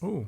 Ooh.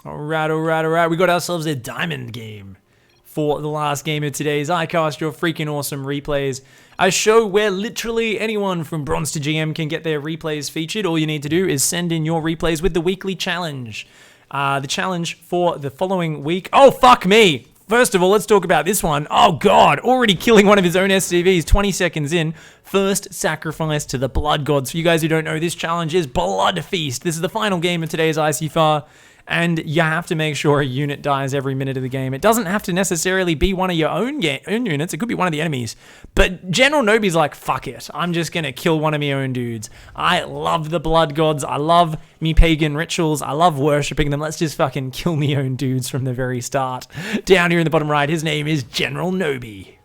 All right. We got ourselves a diamond game for the last game of today's iCast, your freaking awesome replays. A show where literally anyone from bronze to GM can get their replays featured. All you need to do is send in your replays with the weekly challenge. The challenge for the following week. Oh, fuck me. First of all, let's talk about this one. Oh, God. Already killing one of his own SCVs 20 seconds in. First sacrifice to the blood gods. For you guys who don't know, this challenge is Blood Feast. This is the final game of today's ICYFAR. And you have to make sure a unit dies every minute of the game. It doesn't have to necessarily be one of your own units. It could be one of the enemies. But General Nobi's like, fuck it. I'm just going to kill one of my own dudes. I love the blood gods. I love me pagan rituals. I love worshipping them. Let's just fucking kill me own dudes from the very start. Down here in the bottom right, his name is General Nobi.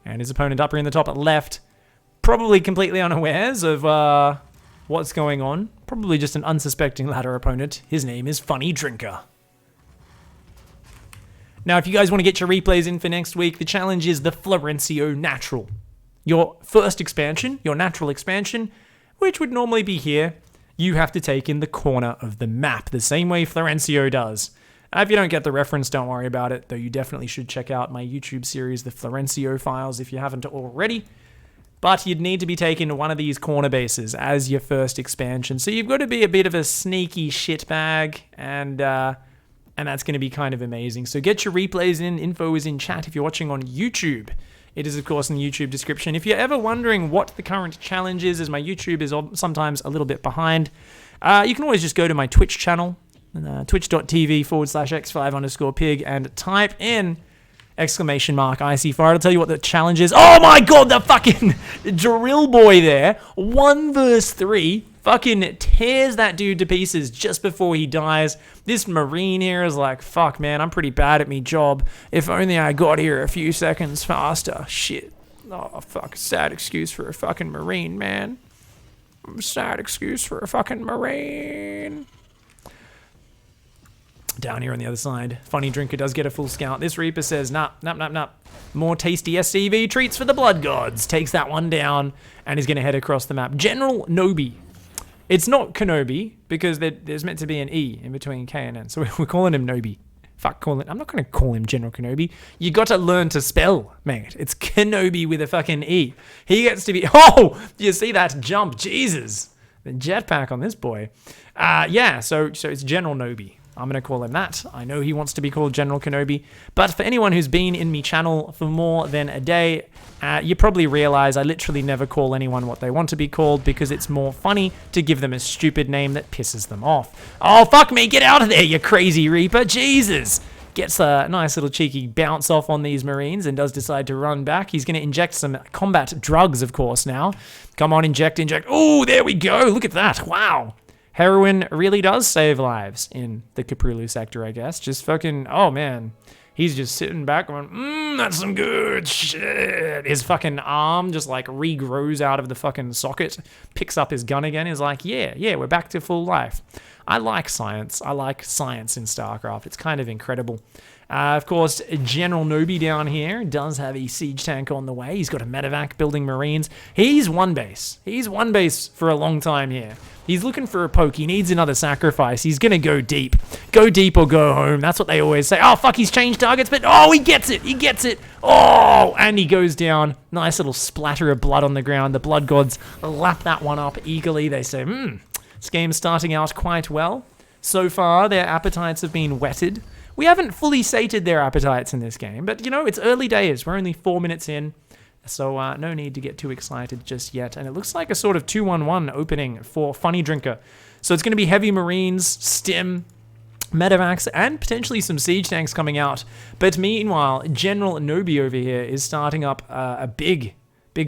And his opponent up here in the top left, probably completely unawares of what's going on. Probably just an unsuspecting ladder opponent. His name is Funny Drinker. Now, if you guys want to get your replays in for next week, the challenge is the Florencio Natural. Your first expansion, your natural expansion, which would normally be here, you have to take in the corner of the map, the same way Florencio does. If you don't get the reference, don't worry about it, though you definitely should check out my YouTube series, The Florencio Files, if you haven't already. But you'd need to be taking one of these corner bases as your first expansion. So you've got to be a bit of a sneaky shitbag, and that's going to be kind of amazing. So get your replays in. Info is in chat if you're watching on YouTube. It is, of course, in the YouTube description. If you're ever wondering what the current challenge is, as my YouTube is sometimes a little bit behind, you can always just go to my Twitch channel, twitch.tv/x5_pig, and type in !ICYFAR. I'll tell you what the challenge is. Oh my god, the fucking drill boy there. 1 verse 3. Fucking tears that dude to pieces just before he dies. This Marine here is like, fuck man, I'm pretty bad at me job. If only I got here a few seconds faster. Shit. Oh fuck, sad excuse for a fucking Marine, man. Sad excuse for a fucking Marine. Down here on the other side, Funny Drinker does get a full scout. This Reaper says, nah. More tasty SCV treats for the blood gods. Takes that one down and is going to head across the map. General Nobi. It's not Kenobi because there's meant to be an E in between K and N. So we're calling him Nobi. I'm not going to call him General Kenobi. You got to learn to spell, mate. It's Kenobi with a fucking E. He gets to be... Oh, you see that jump? Jesus. The jetpack on this boy. Yeah, so it's General Nobi. I'm going to call him that. I know he wants to be called General Kenobi. But for anyone who's been in me channel for more than a day, you probably realize I literally never call anyone what they want to be called because it's more funny to give them a stupid name that pisses them off. Oh, fuck me. Get out of there, you crazy Reaper. Jesus. Gets a nice little cheeky bounce off on these Marines and does decide to run back. He's going to inject some combat drugs, of course, now. Come on, inject. Oh, there we go. Look at that. Wow. Heroin really does save lives in the Caprulu sector, I guess. Just fucking, oh man. He's just sitting back going, that's some good shit. His fucking arm just like regrows out of the fucking socket, picks up his gun again. He's like, yeah, we're back to full life. I like science. I like science in StarCraft. It's kind of incredible. Of course, General Nobi down here does have a siege tank on the way. He's got a medevac building Marines. He's one base. He's one base for a long time here. He's looking for a poke. He needs another sacrifice. He's going to go deep. Go deep or go home. That's what they always say. Oh, fuck, he's changed targets, but oh, he gets it. He gets it. Oh, and he goes down. Nice little splatter of blood on the ground. The blood gods lap that one up eagerly. They say, this game's starting out quite well. So far, their appetites have been whetted. We haven't fully sated their appetites in this game, but, you know, it's early days. We're only 4 minutes in, so no need to get too excited just yet. And it looks like a sort of 2-1-1 opening for Funny Drinker. So it's going to be heavy Marines, Stim, medevacs, and potentially some siege tanks coming out. But meanwhile, General Nobi over here is starting up a big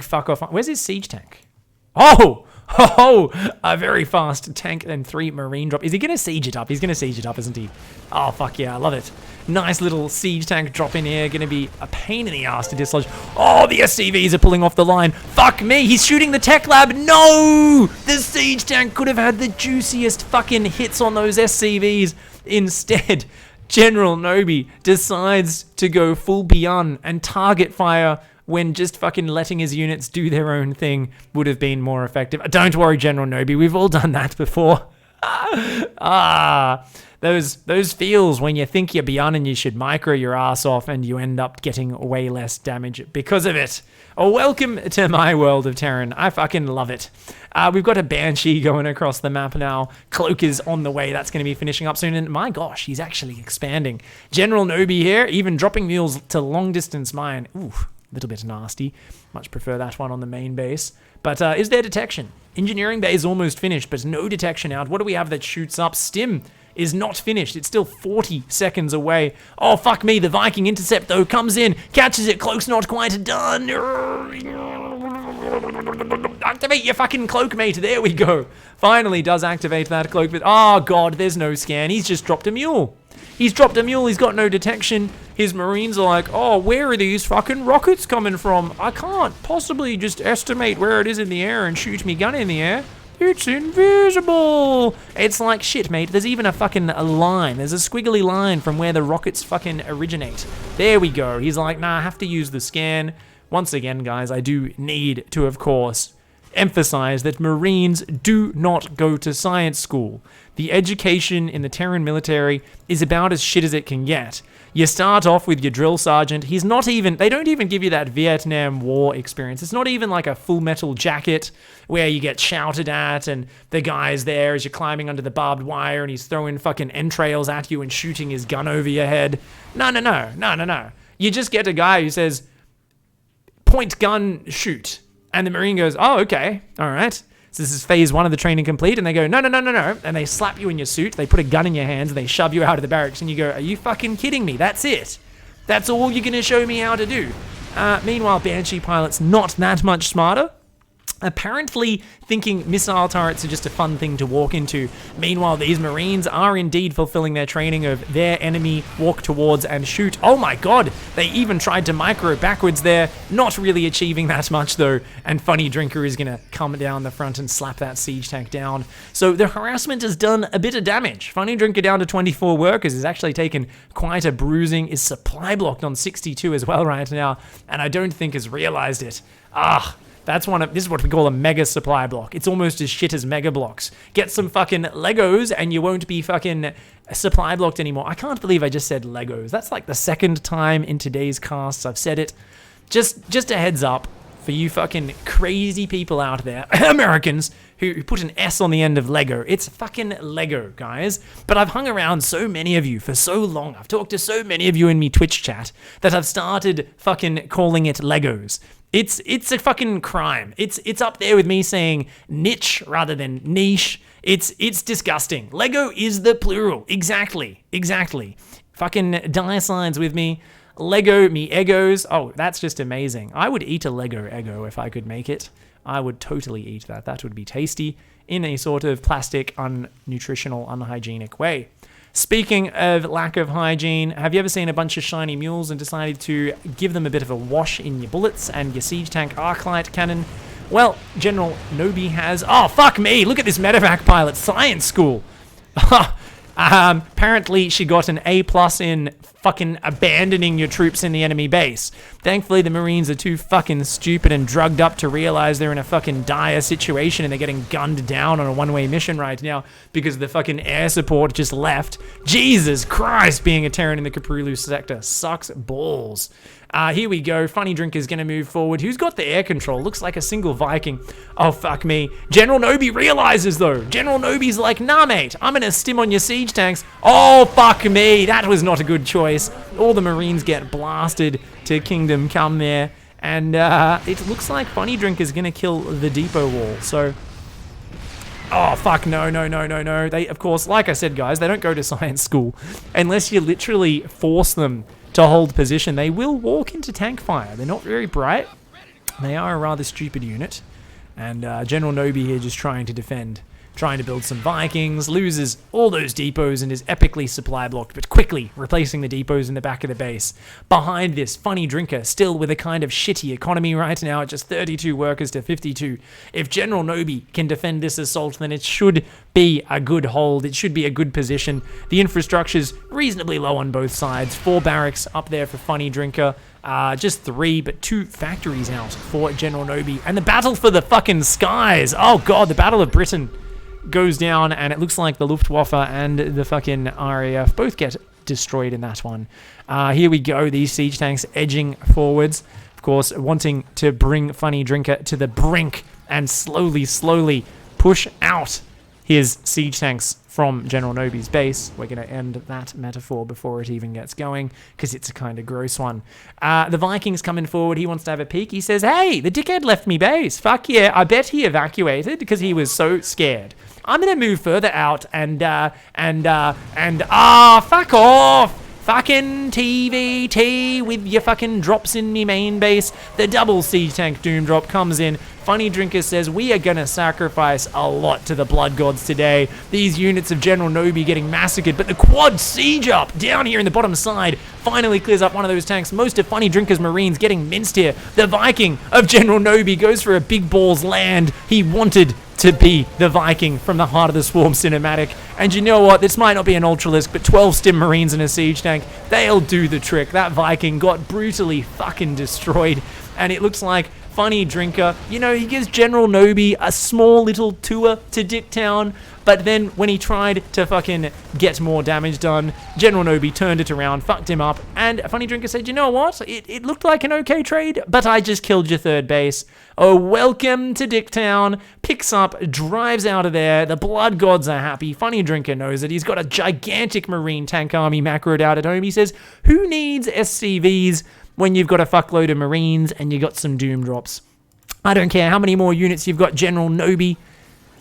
fuck-off. Where's his siege tank? Oh, a very fast tank and 3 Marine drop. Is he going to siege it up? He's going to siege it up, isn't he? Oh, fuck yeah, I love it. Nice little siege tank drop in here. Going to be a pain in the ass to dislodge. Oh, the SCVs are pulling off the line. Fuck me, he's shooting the tech lab. No! The siege tank could have had the juiciest fucking hits on those SCVs. Instead, General Nobi decides to go full beyond and target fire when just fucking letting his units do their own thing would have been more effective. Don't worry, General Nobi, we've all done that before. Those feels when you think you're beyond and you should micro your ass off and you end up getting way less damage because of it. Oh, welcome to my world of Terran. I fucking love it. We've got a Banshee going across the map now. Cloak is on the way. That's going to be finishing up soon. And my gosh, he's actually expanding. General Nobi here, even dropping mules to long distance mine. Ooh, a little bit nasty. Much prefer that one on the main base. But is there detection? Engineering bay is almost finished, but no detection out. What do we have that shoots up? Stim is not finished. It's still 40 seconds away. Oh, fuck me. The Viking intercept, though, comes in, catches it. Cloak's not quite done. Activate your fucking cloak, mate. There we go. Finally does activate that cloak, but oh, God, there's no scan. He's just dropped a mule. He's dropped a mule. He's got no detection. His Marines are like, oh, where are these fucking rockets coming from? I can't possibly just estimate where it is in the air and shoot me gun in the air. It's invisible. It's like, shit, mate. There's even a fucking line. There's a squiggly line from where the rockets fucking originate. There we go. He's like, nah, I have to use the scan. Once again, guys, I do need to, of course, emphasize that Marines do not go to science school. The education in the Terran military is about as shit as it can get. You start off with your drill sergeant. They don't even give you that Vietnam War experience. It's not even like a Full Metal Jacket where you get shouted at and the guy's there as you're climbing under the barbed wire and he's throwing fucking entrails at you and shooting his gun over your head. No. You just get a guy who says, point gun, shoot. And the Marine goes, oh, okay, all right. So this is phase 1 of the training complete. And they go, no. And they slap you in your suit. They put a gun in your hands and they shove you out of the barracks. And you go, are you fucking kidding me? That's it. That's all you're going to show me how to do. Meanwhile, Banshee pilot's not that much smarter. Apparently thinking missile turrets are just a fun thing to walk into. Meanwhile, these Marines are indeed fulfilling their training of their enemy, walk towards and shoot. Oh my god, they even tried to micro backwards there, not really achieving that much though, and Funny Drinker is gonna come down the front and slap that siege tank down. So the harassment has done a bit of damage. Funny Drinker down to 24 workers, has actually taken quite a bruising, is supply blocked on 62 as well right now, and I don't think has realized it. This is what we call a mega supply block. It's almost as shit as mega blocks. Get some fucking Legos and you won't be fucking supply blocked anymore. I can't believe I just said Legos. That's like the second time in today's casts I've said it. Just a heads up for you fucking crazy people out there, Americans, who put an S on the end of Lego. It's fucking Lego, guys. But I've hung around so many of you for so long. I've talked to so many of you in me Twitch chat that I've started fucking calling it Legos. It's a fucking crime. It's up there with me saying niche rather than niche. It's disgusting. Lego is the plural. Exactly. Fucking die signs with me. Lego me egos. Oh, that's just amazing. I would eat a Lego ego if I could make it. I would totally eat that. That would be tasty in a sort of plastic, unnutritional, unhygienic way. Speaking of lack of hygiene, have you ever seen a bunch of shiny mules and decided to give them a bit of a wash in your bullets and your siege tank arc light cannon? Well, General Nobi has... Oh, fuck me! Look at this medevac pilot. Science school! Apparently she got an A+ in fucking abandoning your troops in the enemy base. Thankfully, the Marines are too fucking stupid and drugged up to realize they're in a fucking dire situation and they're getting gunned down on a one-way mission right now because the fucking air support just left. Jesus Christ, being a Terran in the Caprulu sector sucks balls. Here we go. Funny Drinker's gonna move forward. Who's got the air control? Looks like a single Viking. Oh, fuck me. General Nobi realizes, though. General Nobi's like, nah, mate, I'm gonna stim on your siege tanks. Oh, fuck me. That was not a good choice. All the Marines get blasted to Kingdom Come there. And it looks like Funny Drinker's gonna kill the depot wall. So... Oh, fuck, no. They, of course, like I said, guys, they don't go to science school unless you literally force them to hold position. They will walk into tank fire. They're not very bright. They are a rather stupid unit. And General Nobi here just trying to defend, trying to build some Vikings, loses all those depots and is epically supply blocked, but quickly replacing the depots in the back of the base. Behind this, Funny Drinker, still with a kind of shitty economy right now at just 32 workers to 52. If General Nobi can defend this assault, then it should be a good hold. It should be a good position. The infrastructure's reasonably low on both sides. 4 barracks up there for Funny Drinker. Just 3, but 2 factories out for General Nobi. And the battle for the fucking skies. Oh god, the Battle of Britain goes down, and it looks like the Luftwaffe and the fucking RAF both get destroyed in that one. Here we go, these siege tanks edging forwards. Of course, wanting to bring Funny Drinker to the brink and slowly push out his siege tanks from General Nobi's base. We're going to end that metaphor before it even gets going, because it's a kind of gross one. The Vikings coming forward. He wants to have a peek. He says, hey, the dickhead left me base. Fuck yeah, I bet he evacuated because he was so scared. I'm going to move further out and fuck off. Fucking TvT with your fucking drops in me main base. The double siege tank doom drop comes in. Funny Drinker says, we are gonna sacrifice a lot to the blood gods today. These units of General Nobi getting massacred, but the quad siege up down here in the bottom side finally clears up one of those tanks. Most of Funny Drinker's Marines getting minced here. The Viking of General Nobi goes for a big balls land. He wanted to be the Viking from the Heart of the Swarm cinematic. And you know what? This might not be an Ultralisk, but 12 Stim Marines in a siege tank, they'll do the trick. That Viking got brutally fucking destroyed. And it looks like Funny Drinker, you know, he gives General Nobi a small little tour to Dicktown, but then when he tried to fucking get more damage done, General Nobi turned it around, fucked him up, and Funny Drinker said, you know what? It looked like an okay trade, but I just killed your third base. Oh, welcome to Dicktown. Picks up, drives out of there. The blood gods are happy. Funny Drinker knows it. He's got a gigantic Marine tank army macroed out at home. He says, who needs SCVs when you've got a fuckload of Marines and you got some doom drops? I don't care how many more units you've got, General Nobi.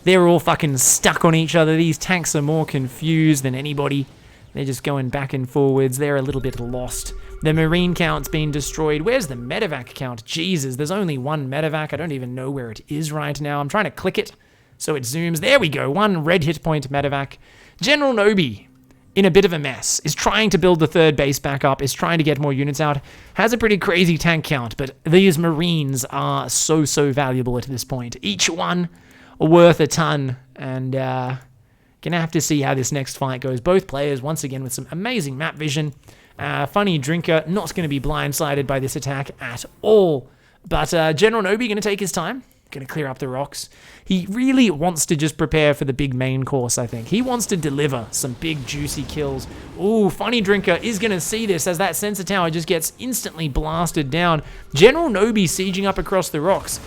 They're all fucking stuck on each other. These tanks are more confused than anybody. They're just going back and forwards. They're a little bit lost. The Marine count's been destroyed. Where's the medevac count? Jesus, there's only one medevac. I don't even know where it is right now. I'm trying to click it so it zooms. There we go. One red hit point medevac. General Nobi, in a bit of a mess, is trying to build the third base back up, is trying to get more units out, has a pretty crazy tank count, but these Marines are so valuable at this point. Each one worth a ton, and gonna have to see how this next fight goes. Both players, once again, with some amazing map vision. Funny Drinker, not going to be blindsided by this attack at all, but General Nobi going to take his time. Going to clear up the rocks. He really wants to just prepare for the big main course, I think. He wants to deliver some big, juicy kills. Ooh, Funny Drinker is going to see this as that sensor tower just gets instantly blasted down. General Nobi sieging up across the rocks.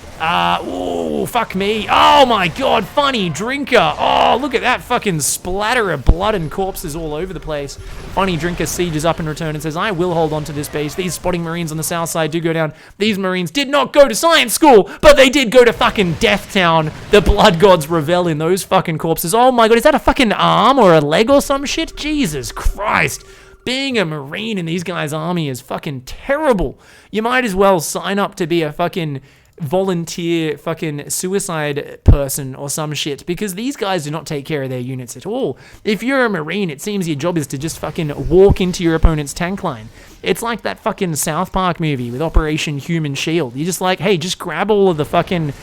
Ooh, fuck me. Oh my god, Funny Drinker. Oh, look at that fucking splatter of blood and corpses all over the place. Funny Drinker sieges up in return and says, I will hold on to this base. These spotting Marines on the south side do go down. These Marines did not go to science school, but they did go to fucking Death Town. The blood gods revel in those fucking corpses. Oh my god, is that a fucking arm or a leg or some shit? Jesus Christ. Being a Marine in these guys' army is fucking terrible. You might as well sign up to be a fucking volunteer fucking suicide person or some shit, because these guys do not take care of their units at all. If you're a Marine, it seems your job is to just fucking walk into your opponent's tank line. It's like that fucking South Park movie with Operation Human Shield. You're just like, hey, just grab all of the fucking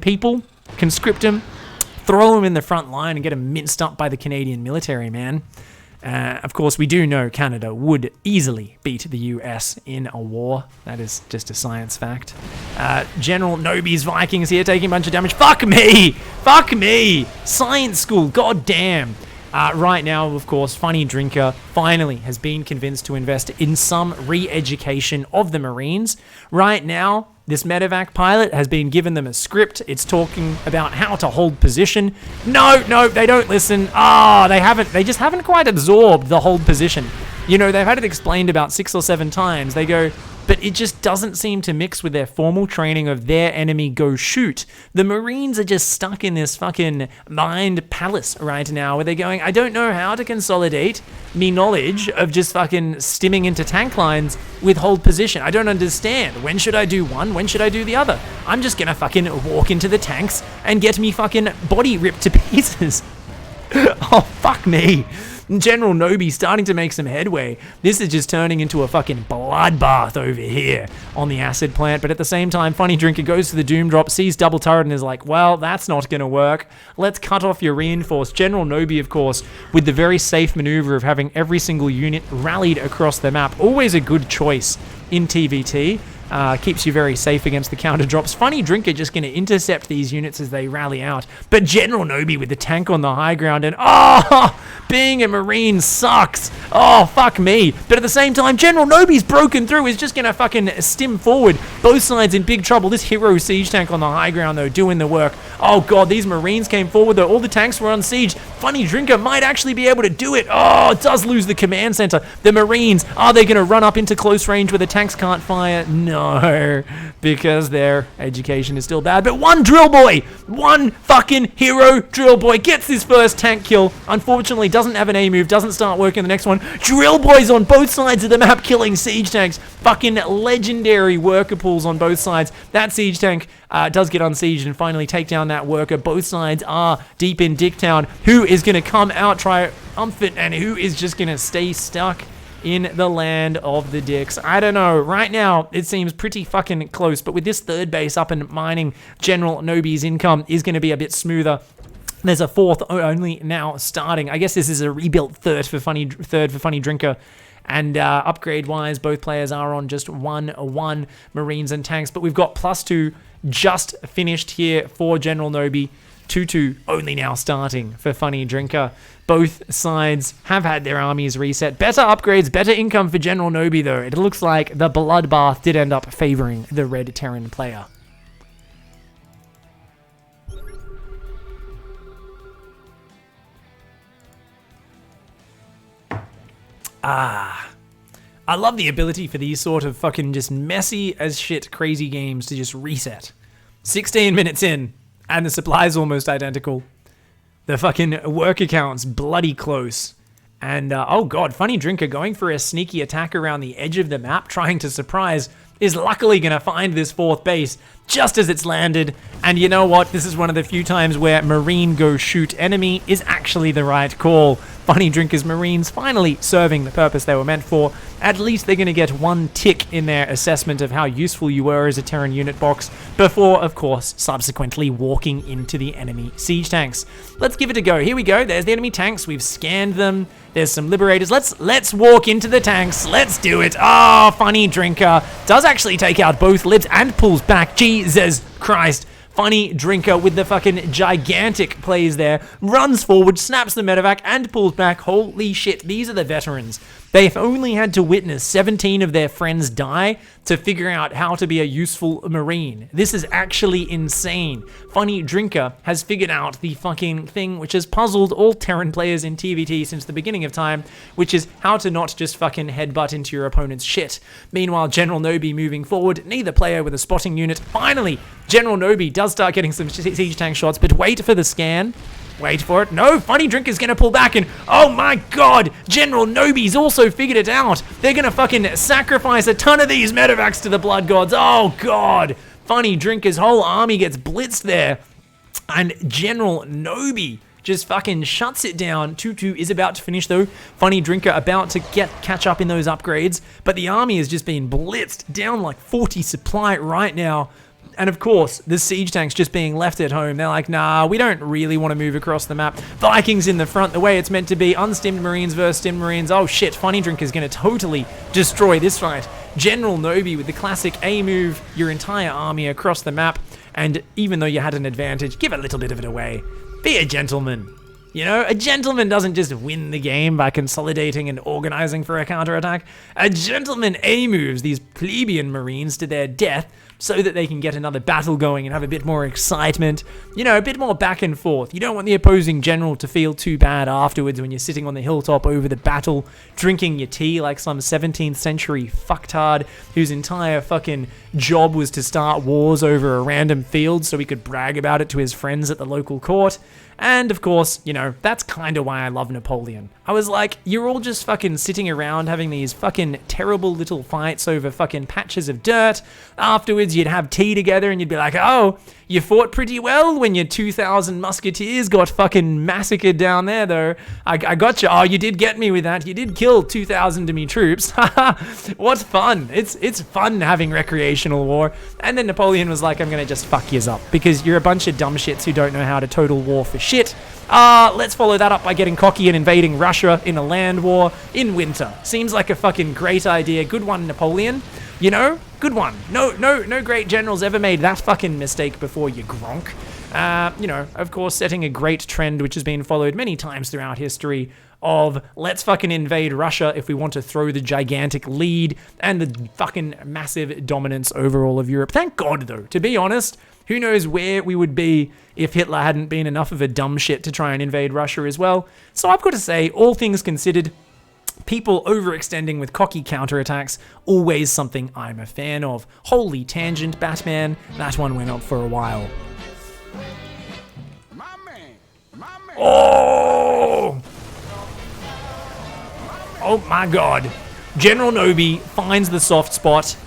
people, conscript them, throw them in the front line and get them minced up by the Canadian military, man. Of course, we do know Canada would easily beat the US in a war. That is just a science fact. General Nobi's Vikings here taking a bunch of damage. Fuck me! Fuck me! Science school, goddamn. Right now, of course, Funny Drinker finally has been convinced to invest in some re-education of the Marines. Right now, this medevac pilot has been given them a script. It's talking about how to hold position. No, they don't listen. They just haven't quite absorbed the hold position. You know, they've had it explained about 6 or 7 times. They go, but it just doesn't seem to mix with their formal training of their enemy go shoot. The Marines are just stuck in this fucking mind palace right now where they're going, I don't know how to consolidate me knowledge of just fucking stimming into tank lines with hold position. I don't understand. When should I do one? When should I do the other? I'm just gonna fucking walk into the tanks and get me fucking body ripped to pieces. Oh, fuck me. General Nobi starting to make some headway. This is just turning into a fucking bloodbath over here on the acid plant. But at the same time, Funny Drinker goes to the Doom Drop, sees double turret, and is like, well, that's not going to work. Let's cut off your reinforce. General Nobi, of course, with the very safe maneuver of having every single unit rallied across the map. Always a good choice in TvT. Keeps you very safe against the counter drops. Funny Drinker just going to intercept these units as they rally out. But General Nobi with the tank on the high ground, and being a Marine sucks. Oh, fuck me. But at the same time, General Nobi's broken through, is just going to fucking stim forward. Both sides in big trouble. This hero siege tank on the high ground, though, doing the work. Oh, God, these Marines came forward, though. All the tanks were on siege. Funny Drinker might actually be able to do it. Oh, it does lose the command center. The Marines, are they going to run up into close range where the tanks can't fire? No, because their education is still bad. But one drill boy, one fucking hero drill boy gets his first tank kill. Unfortunately, doesn't have an A move, doesn't start working the next one. Drill boys on both sides of the map killing siege tanks. Fucking legendary worker pools on both sides. That siege tank does get unsieged and finally take down that worker. Both sides are deep in Dicktown. Who is going to come out triumphant and who is just going to stay stuck in the land of the dicks? I don't know. Right now, it seems pretty fucking close, but with this third base up and mining, General Nobi's income is going to be a bit smoother. There's a fourth only now starting. I guess this is a rebuilt third for Funny Drinker. And upgrade-wise, both players are on just 1-1 Marines and tanks. But we've got +2 just finished here for General Nobi. 2-2 only now starting for Funny Drinker. Both sides have had their armies reset. Better upgrades, better income for General Nobi, though. It looks like the bloodbath did end up favoring the Red Terran player. I love the ability for these sort of fucking just messy as shit crazy games to just reset. 16 minutes in, and the supply's almost identical. The fucking work account's bloody close. And, oh god, Funny Drinker going for a sneaky attack around the edge of the map, trying to surprise, is luckily going to find this fourth base just as it's landed. And you know what? This is one of the few times where Marine go shoot enemy is actually the right call. Funny Drinker's Marines finally serving the purpose they were meant for. At least they're going to get one tick in their assessment of how useful you were as a Terran unit box before, of course, subsequently walking into the enemy siege tanks. Let's give it a go. Here we go. There's the enemy tanks. We've scanned them. There's some liberators. Let's walk into the tanks. Let's do it. Oh, Funny Drinker does actually take out both libs and pulls back. Jesus Christ. Funny Drinker with the fucking gigantic plays there, runs forward, snaps the medevac, and pulls back. Holy shit, these are the veterans. They've only had to witness 17 of their friends die to figure out how to be a useful Marine. This is actually insane. Funny Drinker has figured out the fucking thing which has puzzled all Terran players in TvT since the beginning of time, which is how to not just fucking headbutt into your opponent's shit. Meanwhile, General Nobi moving forward, neither player with a spotting unit. Finally, General Nobi does start getting some siege tank shots, but wait for the scan. Wait for it. No, Funny Drinker's gonna pull back and, oh my god, General Nobi's also figured it out. They're gonna fucking sacrifice a ton of these medevacs to the blood gods. Oh god. Funny Drinker's whole army gets blitzed there. And General Nobi just fucking shuts it down. 2-2 is about to finish though. Funny Drinker about to catch up in those upgrades. But the army has just been blitzed down like 40 supply right now. And of course, the siege tanks just being left at home. They're like, nah, we don't really want to move across the map. Vikings in the front, the way it's meant to be. Unstimmed Marines versus stimmed Marines. Oh shit, Funny Drinker's going to totally destroy this fight. General Nobi with the classic A move, your entire army across the map. And even though you had an advantage, give a little bit of it away. Be a gentleman. You know, a gentleman doesn't just win the game by consolidating and organizing for a counterattack. A gentleman A moves these plebeian Marines to their death so that they can get another battle going and have a bit more excitement, you know, a bit more back and forth. You don't want the opposing general to feel too bad afterwards when you're sitting on the hilltop over the battle, drinking your tea like some 17th century fucktard whose entire fucking job was to start wars over a random field so he could brag about it to his friends at the local court. And of course, you know, that's kind of why I love Napoleon. I was like, you're all just fucking sitting around having these fucking terrible little fights over fucking patches of dirt. Afterwards, episodes, you'd have tea together and you'd be like, oh, you fought pretty well when your 2,000 musketeers got fucking massacred down there, though. I got you. Oh, you did get me with that. You did kill 2,000 of me troops. What fun. It's fun having recreational war. And then Napoleon was like, I'm going to just fuck yous up because you're a bunch of dumb shits who don't know how to total war for shit. Let's follow that up by getting cocky and invading Russia in a land war in winter. Seems like a fucking great idea. Good one, Napoleon. You know, good one. No great generals ever made that fucking mistake before, you gronk. You know, of course, setting a great trend which has been followed many times throughout history of let's fucking invade Russia if we want to throw the gigantic lead and the fucking massive dominance over all of Europe. Thank God, though, to be honest, who knows where we would be if Hitler hadn't been enough of a dumb shit to try and invade Russia as well. So I've got to say, all things considered, people overextending with cocky counterattacks, always something I'm a fan of. Holy tangent, Batman. That one went up for a while. Oh! Oh my god. General Nobi finds the soft spot.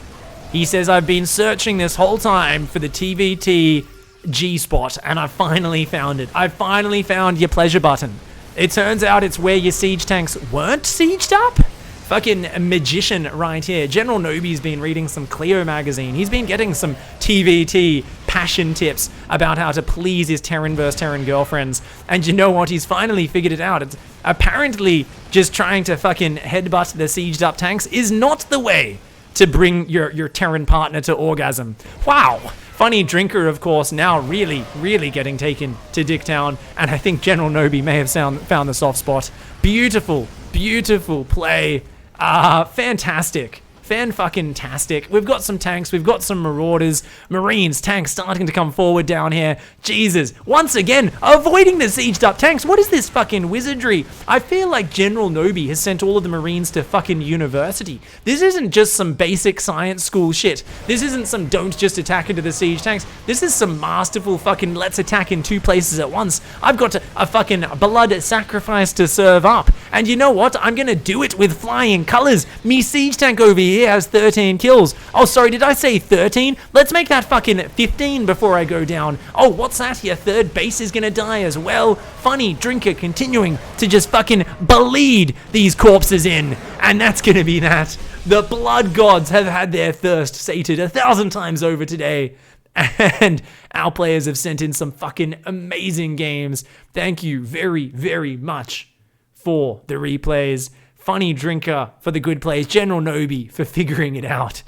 He says, I've been searching this whole time for the TvT G-spot, and I finally found it. I finally found your pleasure button. It turns out it's where your siege tanks weren't sieged up? Fucking magician right here. General Nobi's been reading some Clio magazine. He's been getting some TvT passion tips about how to please his Terran vs. Terran girlfriends. And you know what? He's finally figured it out. It's apparently just trying to fucking headbutt the sieged up tanks is not the way to bring your Terran partner to orgasm. Wow. Funny Drinker, of course, now really getting taken to Dicktown, and I think General Nobi may have found the soft spot. Beautiful play. Fantastic. Fan-fucking-tastic. We've got some tanks, we've got some marauders, marines, tanks starting to come forward down here. Jesus, once again, avoiding the sieged up tanks. What is this fucking wizardry? I feel like General Nobi has sent all of the marines to fucking university. This isn't just some basic science school shit. This isn't some don't just attack into the siege tanks. This is some masterful fucking let's attack in two places at once. I've got a fucking blood sacrifice to serve up. And you know what? I'm gonna do it with flying colors. Me siege tank over here has 13 kills. Oh, sorry, did I say 13? Let's make that fucking 15 before I go down. Oh, what's that? Your third base is gonna die as well. Funny Drinker continuing to just fucking bleed these corpses in. And that's gonna be that. The blood gods have had their thirst sated 1,000 times over today. And our players have sent in some fucking amazing games. Thank you very much for the replays. Funny Drinker for the good plays. General Nobi for figuring it out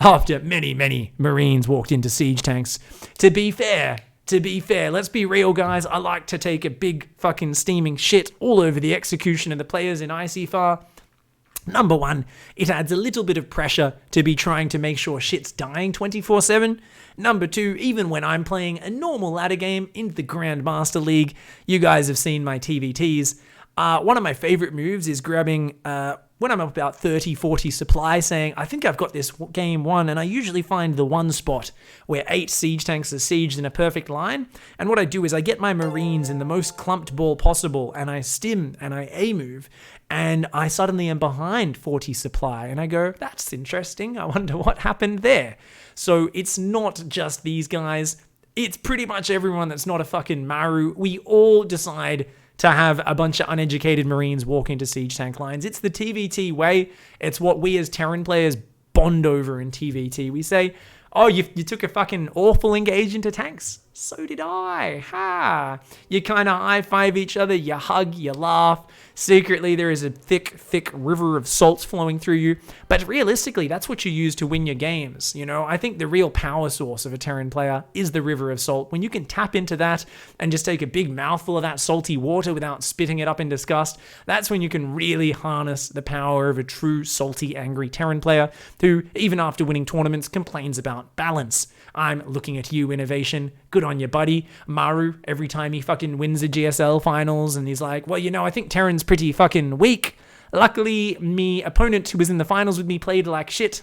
after many Marines walked into siege tanks. To be fair, let's be real, guys. I like to take a big fucking steaming shit all over the execution of the players in ICYFAR. Number one, it adds a little bit of pressure to be trying to make sure shit's dying 24/7. Number two, even when I'm playing a normal ladder game in the Grandmaster League, you guys have seen my TvTs. One of my favorite moves is grabbing, when I'm up about 30, 40 supply, saying, I think I've got this game won, and I usually find the one spot where 8 siege tanks are sieged in a perfect line, and what I do is I get my Marines in the most clumped ball possible, and I stim and I A-move, and I suddenly am behind 40 supply, and I go, that's interesting, I wonder what happened there. So it's not just these guys, it's pretty much everyone that's not a fucking Maru. We all decide to have a bunch of uneducated Marines walk into siege tank lines. It's the TvT way. It's what we as Terran players bond over in TvT. We say, oh, you took a fucking awful engage into tanks. So did I. Ha! You kind of high-five each other, you hug, you laugh. Secretly, there is a thick river of salt flowing through you. But realistically, that's what you use to win your games. You know, I think the real power source of a Terran player is the river of salt. When you can tap into that and just take a big mouthful of that salty water without spitting it up in disgust, that's when you can really harness the power of a true salty, angry Terran player who, even after winning tournaments, complains about balance. I'm looking at you, Innovation. Good on you, buddy. Maru, every time he fucking wins a GSL finals, and he's like, well, you know, I think Terran's pretty fucking weak. Luckily, me opponent who was in the finals with me played like shit.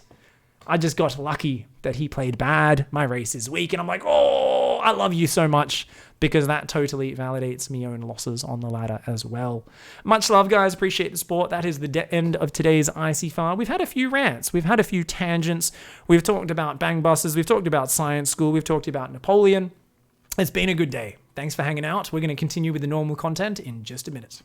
I just got lucky that he played bad. My race is weak, and I'm like, oh, I love you so much, because that totally validates me own losses on the ladder as well. Much love, guys. Appreciate the support. That is the end of today's ICYFAR. We've had a few rants. We've had a few tangents. We've talked about bang busters. We've talked about science school. We've talked about Napoleon. It's been a good day. Thanks for hanging out. We're going to continue with the normal content in just a minute.